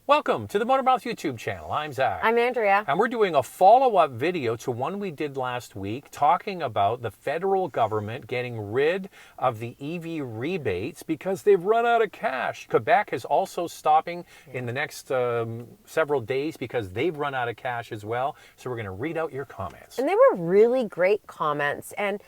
Welcome to the Motormouth YouTube channel. I'm Zach. I'm Andrea. And we're doing a follow-up video to one we did last week talking about the federal government getting rid of the EV rebates because they've run out of cash. Quebec is also stopping in the next several days because they've run out of cash as well. So we're going to read out your comments. And they were really great comments and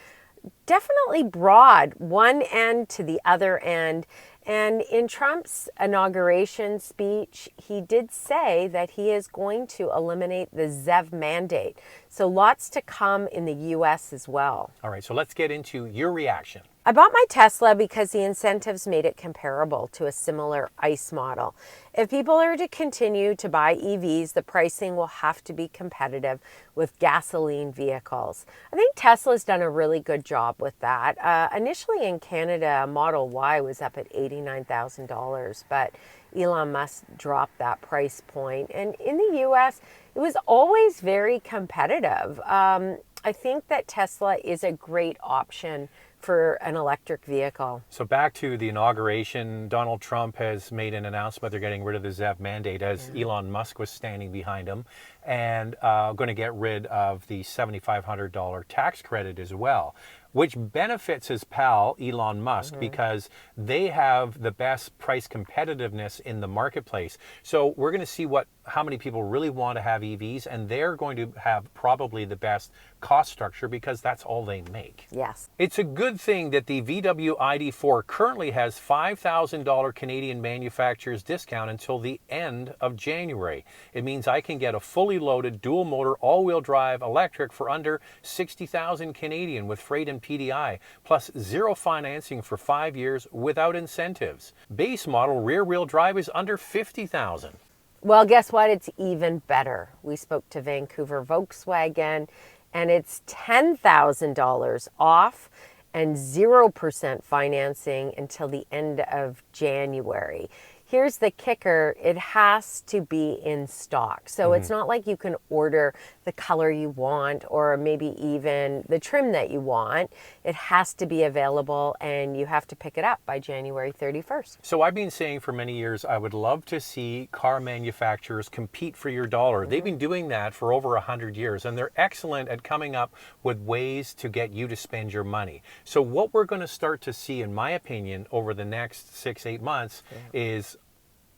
definitely broad, one end to the other end. And in Trump's inauguration speech, he did say that he is going to eliminate the ZEV mandate. So lots to come in the U.S. as well. All right, so let's get into your reaction. I bought my Tesla because the incentives made it comparable to a similar ICE model. If people are to continue to buy EVs, the pricing will have to be competitive with gasoline vehicles. I think Tesla's done a really good job with that. Initially in Canada, Model Y was up at $89,000, but Elon Musk dropped that price point. And in the US, it was always very competitive. I think that Tesla is a great option for an electric vehicle. So back to the inauguration, Donald Trump has made an announcement they're getting rid of the ZEV mandate as Elon Musk was standing behind him, and going to get rid of the $7,500 tax credit as well, which benefits his pal Elon Musk because they have the best price competitiveness in the marketplace. So we're going to see how many people really want to have EVs, and they're going to have probably the best cost structure because that's all they make. Yes. It's a good thing that the VW ID4 currently has $5,000 Canadian manufacturer's discount until the end of January. It means I can get a fully loaded dual motor all-wheel drive electric for under 60,000 Canadian with freight and PDI, plus zero financing for 5 years without incentives. Base model rear-wheel drive is under 50,000. Well, guess what? It's even better. We spoke to Vancouver Volkswagen, and it's $10,000 off and 0% financing until the end of January. Here's the kicker, it has to be in stock. So it's not like you can order the color you want or maybe even the trim that you want. It has to be available and you have to pick it up by January 31st. So I've been saying for many years, I would love to see car manufacturers compete for your dollar. They've been doing that for over 100 years, and they're excellent at coming up with ways to get you to spend your money. So what we're going to start to see, in my opinion, over the next 6-8 months is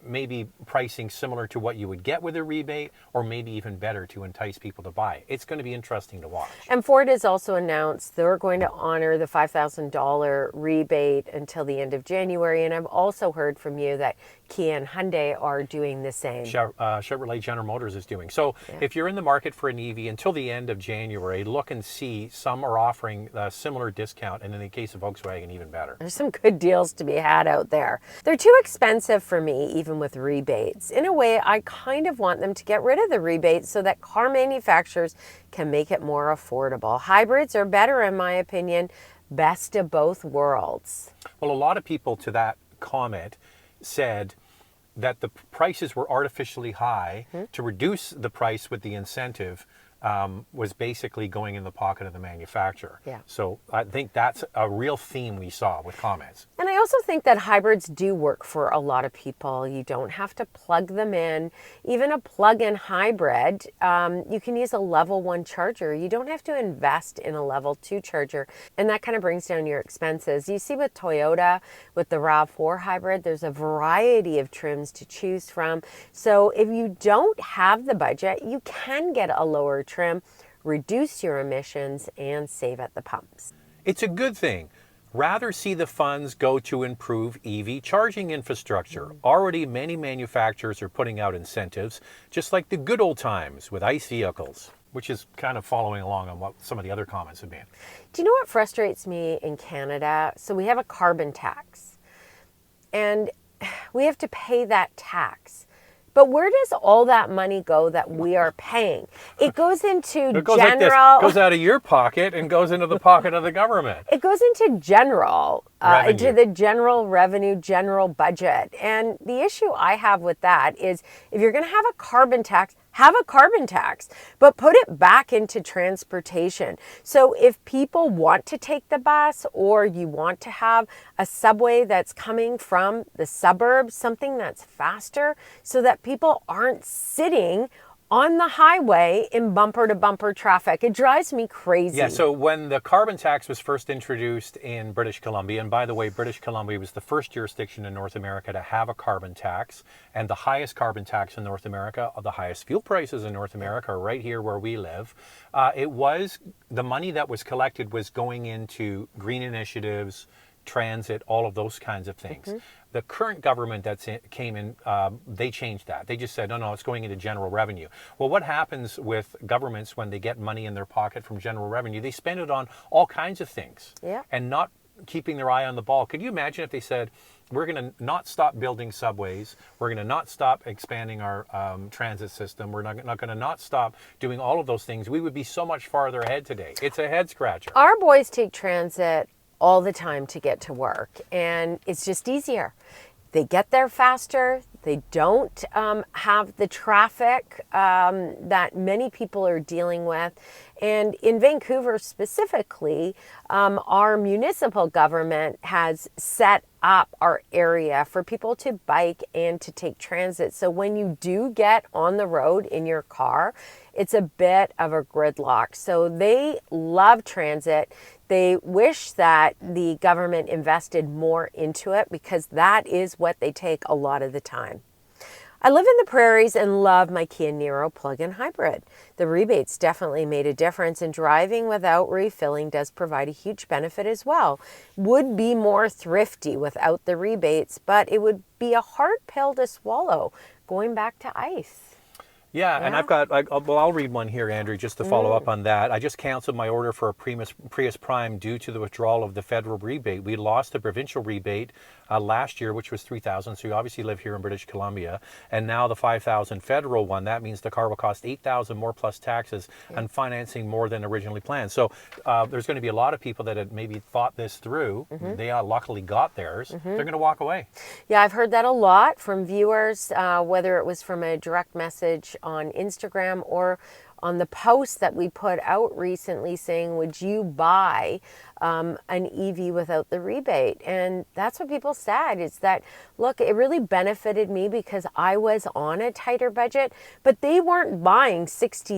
maybe pricing similar to what you would get with a rebate, or maybe even better to entice people to buy. It's going to be interesting to watch. And Ford has also announced they're going to honor the $5,000 rebate until the end of January. And I've also heard from you that Kia and Hyundai are doing the same. Chevrolet General Motors is doing. So if you're in the market for an EV until the end of January, look and see. Some are offering a similar discount, and in the case of Volkswagen, even better. There's some good deals to be had out there. They're too expensive for me, even with rebates. In a way, I kind of want them to get rid of the rebates so that car manufacturers can make it more affordable. Hybrids are better, in my opinion. Best of both worlds. Well, a lot of people to that comment said that the prices were artificially high. To reduce the price with the incentive was basically going in the pocket of the manufacturer. So I think that's a real theme we saw with comments. And I also think that hybrids do work for a lot of people. You don't have to plug them in. Even a plug-in hybrid, you can use a level 1 charger. You don't have to invest in a level 2 charger. And that kind of brings down your expenses. You see with Toyota, with the RAV4 hybrid, there's a variety of trims to choose from. So if you don't have the budget, you can get a lower trim, reduce your emissions, and save at the pumps. It's a good thing. Rather see the funds go to improve EV charging infrastructure. Already many manufacturers are putting out incentives, just like the good old times with ICE vehicles, which is kind of following along on what some of the other comments have been. Do you know what frustrates me in Canada? So we have a carbon tax, and we have to pay that tax. But where does all that money go that we are paying? It goes into It goes like this. It goes out of your pocket and goes into the pocket of the government. It goes into into the general revenue, general budget. And the issue I have with that is if you're going to have a carbon tax, have a carbon tax, but put it back into transportation. So if people want to take the bus, or you want to have a subway that's coming from the suburbs, something that's faster, so that people aren't sitting on the highway in bumper to bumper traffic. It drives me crazy. Yeah, so when the carbon tax was first introduced in British Columbia, and by the way, British Columbia was the first jurisdiction in North America to have a carbon tax, and the highest carbon tax in North America, the highest fuel prices in North America are right here where we live. It was, the money that was collected was going into green initiatives, transit, all of those kinds of things. The current government came in, they changed that. They just said, no, it's going into general revenue. Well, what happens with governments when they get money in their pocket from general revenue? They spend it on all kinds of things, and not keeping their eye on the ball. Could you imagine if they said, we're going to not stop building subways, we're going to not stop expanding our transit system, we're not going to not stop doing all of those things? We would be so much farther ahead today. It's a head scratcher. Our boys take transit all the time to get to work, and it's just easier. They get there faster. They don't have the traffic that many people are dealing with. And in Vancouver specifically, our municipal government has set up our area for people to bike and to take transit. So when you do get on the road in your car, it's a bit of a gridlock. So they love transit. They wish that the government invested more into it, because that is what they take a lot of the time. I live in the prairies and love my Kia Niro plug-in hybrid. The rebates definitely made a difference, and driving without refilling does provide a huge benefit as well. Would be more thrifty without the rebates, but it would be a hard pill to swallow going back to ICE. Yeah, and I'll read one here, Andrew, just to follow up on that. I just canceled my order for a Prius Prime due to the withdrawal of the federal rebate. We lost the provincial rebate last year, which was $3,000. So you obviously live here in British Columbia, and now the $5,000 federal one. That means the car will cost $8,000 more plus taxes, and financing more than originally planned. So there's going to be a lot of people that had maybe thought this through. They luckily got theirs. They're going to walk away. Yeah, I've heard that a lot from viewers, whether it was from a direct message on Instagram or on the post that we put out recently saying, would you buy an EV without the rebate? And that's what people said, is that, look, it really benefited me because I was on a tighter budget, but they weren't buying $60,000,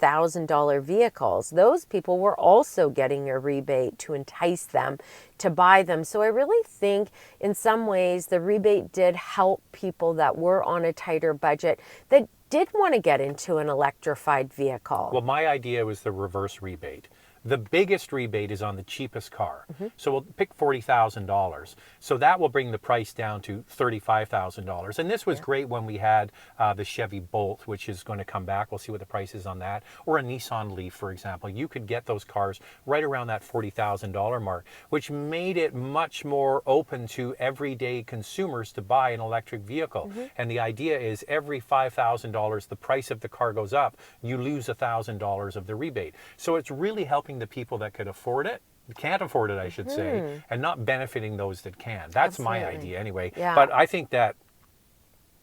$70,000 vehicles. Those people were also getting a rebate to entice them to buy them. So I really think in some ways the rebate did help people that were on a tighter budget that did want to get into an electrified vehicle. Well, my idea was the reverse rebate. The biggest rebate is on the cheapest car. So we'll pick $40,000. So that will bring the price down to $35,000. And this was great when we had the Chevy Bolt, which is going to come back. We'll see what the price is on that. Or a Nissan Leaf, for example. You could get those cars right around that $40,000 mark, which made it much more open to everyday consumers to buy an electric vehicle. And the idea is every $5,000 the price of the car goes up, you lose $1,000 of the rebate. So it's really helping the people that could afford it, can't afford it, I should say, and not benefiting those that can. That's my idea anyway. But I think that,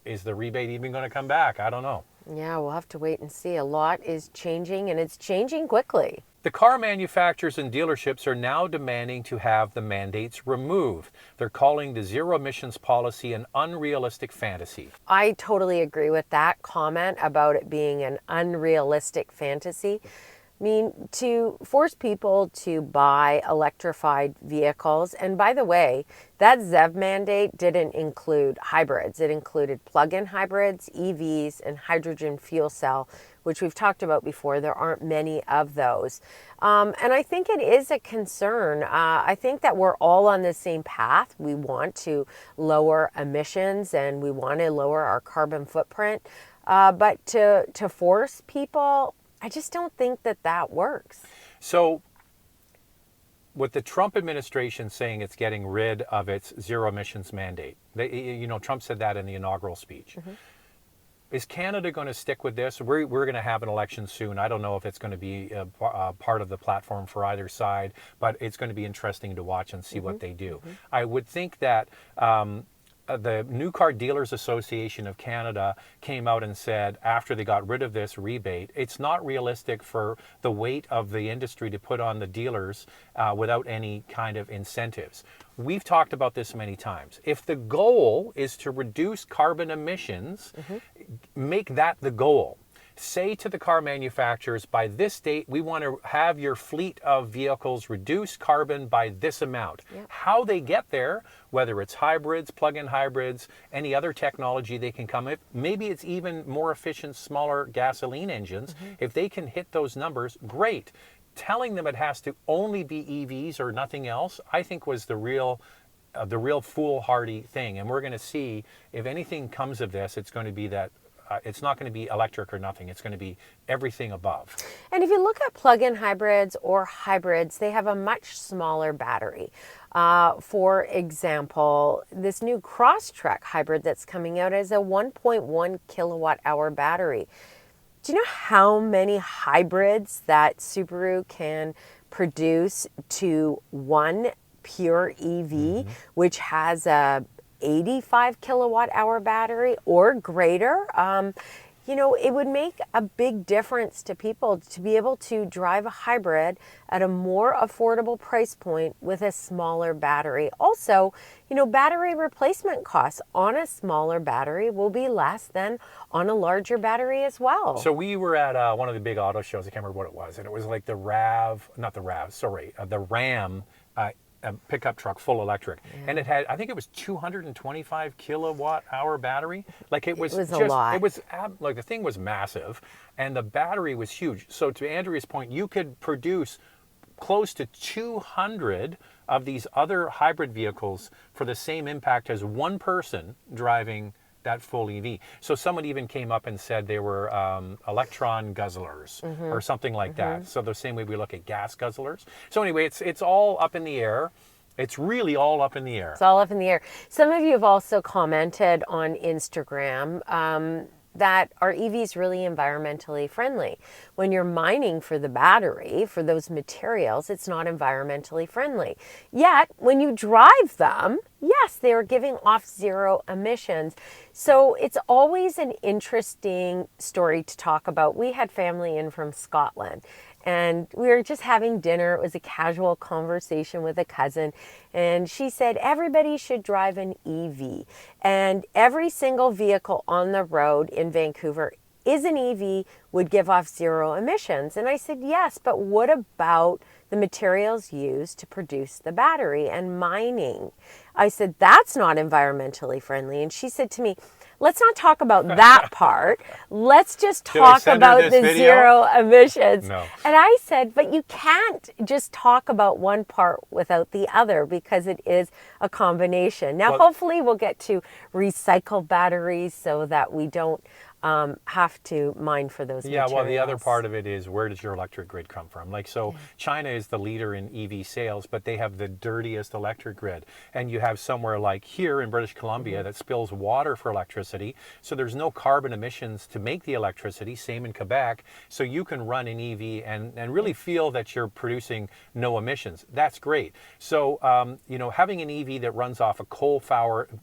is the rebate even going to come back? I don't know. Yeah, we'll have to wait and see. A lot is changing, and it's changing quickly. The car manufacturers and dealerships are now demanding to have the mandates removed. They're calling the zero emissions policy an unrealistic fantasy. I totally agree with that comment about it being an unrealistic fantasy. I mean, to force people to buy electrified vehicles, and by the way, that ZEV mandate didn't include hybrids. It included plug-in hybrids, EVs, and hydrogen fuel cell, which we've talked about before. There aren't many of those. And I think it is a concern. I think that we're all on the same path. We want to lower emissions and we want to lower our carbon footprint. But to force people, I just don't think that that works. So with the Trump administration saying it's getting rid of its zero emissions mandate, Trump said that in the inaugural speech. Is Canada going to stick with this? We're going to have an election soon. I don't know if it's going to be a part of the platform for either side, but it's going to be interesting to watch and see what they do. I would think that the New Car Dealers Association of Canada came out and said, after they got rid of this rebate, it's not realistic for the weight of the industry to put on the dealers without any kind of incentives. We've talked about this many times. If the goal is to reduce carbon emissions, make that the goal. Say to the car manufacturers, by this date, we want to have your fleet of vehicles reduce carbon by this amount. Yep. How they get there, whether it's hybrids, plug-in hybrids, any other technology they can come with, maybe it's even more efficient, smaller gasoline engines. If they can hit those numbers, great. Telling them it has to only be EVs or nothing else, I think was the real foolhardy thing. And we're going to see if anything comes of this, it's going to be that it's not going to be electric or nothing. It's going to be everything above. And if you look at plug-in hybrids or hybrids, they have a much smaller battery. For example, this new Crosstrek hybrid that's coming out has a 1.1 kilowatt hour battery. Do you know how many hybrids that Subaru can produce to one pure EV, which has a 85 kilowatt hour battery or greater? You know, it would make a big difference to people to be able to drive a hybrid at a more affordable price point with a smaller battery. Also, you know, battery replacement costs on a smaller battery will be less than on a larger battery as well. So we were at one of the big auto shows. I can't remember what it was. And it was like the Ram a pickup truck, full electric. And it had, I think it was 225 kilowatt hour battery. Like it was a lot. It was like the thing was massive and the battery was huge. So to Andrea's point, you could produce close to 200 of these other hybrid vehicles for the same impact as one person driving that full EV. So someone even came up and said they were electron guzzlers or something like that. So the same way we look at gas guzzlers. So anyway, it's all up in the air. It's really all up in the air. It's all up in the air. Some of you have also commented on Instagram that are EVs really environmentally friendly? When you're mining for the battery, for those materials, it's not environmentally friendly. Yet, when you drive them, yes, they are giving off zero emissions. So it's always an interesting story to talk about. We had family in from Scotland, and we were just having dinner. It was a casual conversation with a cousin. And she said, everybody should drive an EV. And every single vehicle on the road in Vancouver is an EV, would give off zero emissions. And I said, yes, but what about the materials used to produce the battery and mining? I said, that's not environmentally friendly. And she said to me, let's not talk about that part. Let's just talk about the video? Zero emissions. No. And I said, but you can't just talk about one part without the other because it is a combination. Now, hopefully we'll get to recycle batteries so that we don't have to mine for those materials. Yeah, well, the other part of it is, where does your electric grid come from? Like, so China is the leader in EV sales, but they have the dirtiest electric grid. And you have somewhere like here in British Columbia that spills water for electricity. So there's no carbon emissions to make the electricity, same in Quebec. So you can run an EV and really feel that you're producing no emissions. That's great. So, you know, having an EV that runs off a coal-powered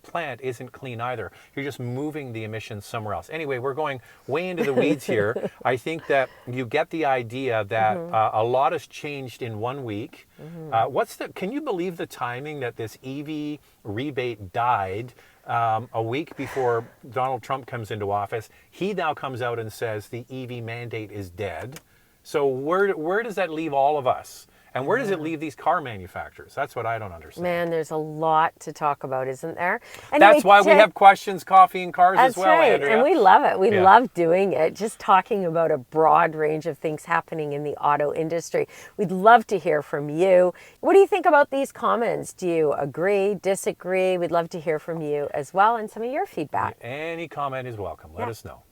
plant isn't clean either. You're just moving the emissions somewhere else. Anyway, we're going way into the weeds here. I think that you get the idea that a lot has changed in 1 week. Can you believe the timing that this EV rebate died a week before Donald Trump comes into office? He now comes out and says the EV mandate is dead. So where does that leave all of us? And where does it leave these car manufacturers? That's what I don't understand. Man, there's a lot to talk about, isn't there? Anyway, that's why we have questions, coffee, and cars as well, right. Andrea. And we love it. We love doing it, just talking about a broad range of things happening in the auto industry. We'd love to hear from you. What do you think about these comments? Do you agree, disagree? We'd love to hear from you as well and some of your feedback. Any comment is welcome. Let us know.